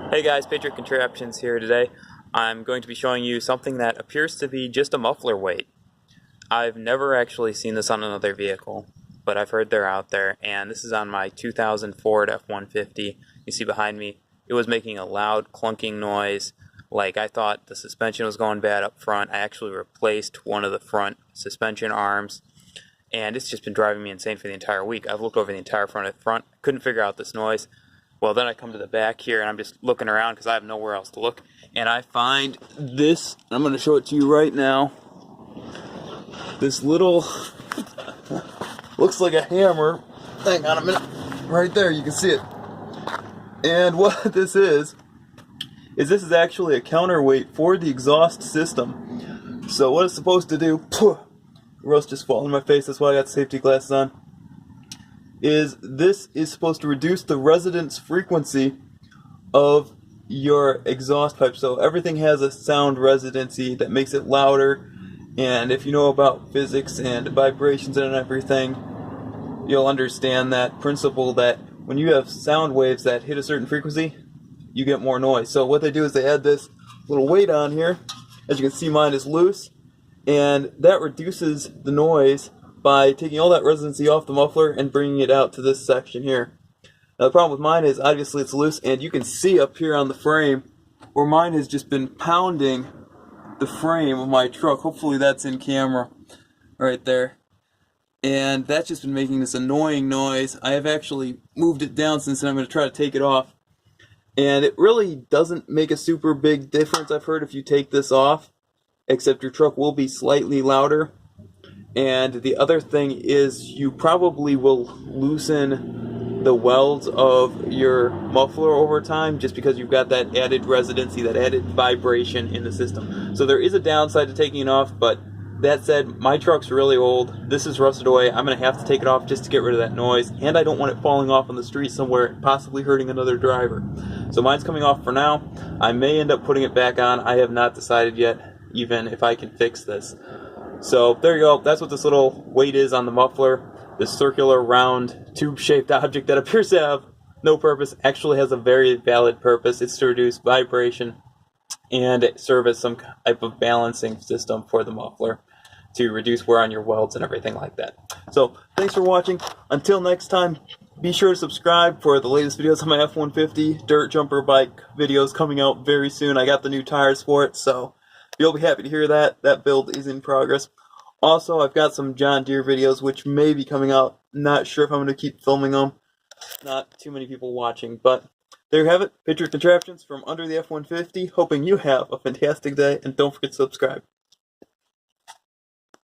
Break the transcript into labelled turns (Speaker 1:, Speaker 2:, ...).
Speaker 1: Hey guys, Patriot Contraptions here today. I'm going to be showing you something that appears to be just a muffler weight. I've never actually seen this on another vehicle, but I've heard they're out there, and this is on my 2000 Ford F150. You see behind me, it was making a loud clunking noise, like I thought the suspension was going bad up front. I actually replaced one of the front suspension arms, and it's just been driving me insane for the entire week. I've looked over the entire front, couldn't figure out this noise. Well, then I come to the back here, and I'm just looking around because I have nowhere else to look. And I find this, I'm going to show it to you right now. This little, looks like a hammer. Hang on a minute. Right there, you can see it. And what this is this is actually a counterweight for the exhaust system. So what it's supposed to do, rust just falling in my face, that's why I got safety glasses on, this is supposed to reduce the resonance frequency of your exhaust pipe. So everything has a sound resonancy that makes it louder, and if you know about physics and vibrations and everything, you'll understand that principle that when you have sound waves that hit a certain frequency, you get more noise. So what they do is they add this little weight on here. As you can see, mine is loose, and that reduces the noise by taking all that resonancy off the muffler and bringing it out to this section here. Now the problem with mine is obviously it's loose, and you can see up here on the frame where mine has just been pounding the frame of my truck. Hopefully that's in camera right there. And that's just been making this annoying noise. I have actually moved it down since then. I'm going to try to take it off. And it really doesn't make a super big difference, I've heard, if you take this off, except your truck will be slightly louder. And the other thing is you probably will loosen the welds of your muffler over time just because you've got that added resonancy, that added vibration in the system. So there is a downside to taking it off, but that said, my truck's really old. This is rusted away. I'm going to have to take it off just to get rid of that noise, and I don't want it falling off on the street somewhere, possibly hurting another driver. So mine's coming off for now. I may end up putting it back on. I have not decided yet, even if I can fix this. So there you go, that's what this little weight is on the muffler. This circular round tube-shaped object that appears to have no purpose actually has a very valid purpose. It's to reduce vibration and serve as some type of balancing system for the muffler to reduce wear on your welds and everything like that. So thanks for watching. Until next time, be sure to subscribe for the latest videos on my F150 dirt jumper bike videos coming out very soon. I got the new tires for it, so you'll be happy to hear that. That build is in progress. Also, I've got some John Deere videos which may be coming out. Not sure if I'm going to keep filming them. Not too many people watching, but there you have it. Patriot Contraptions from under the F-150. Hoping you have a fantastic day, and don't forget to subscribe.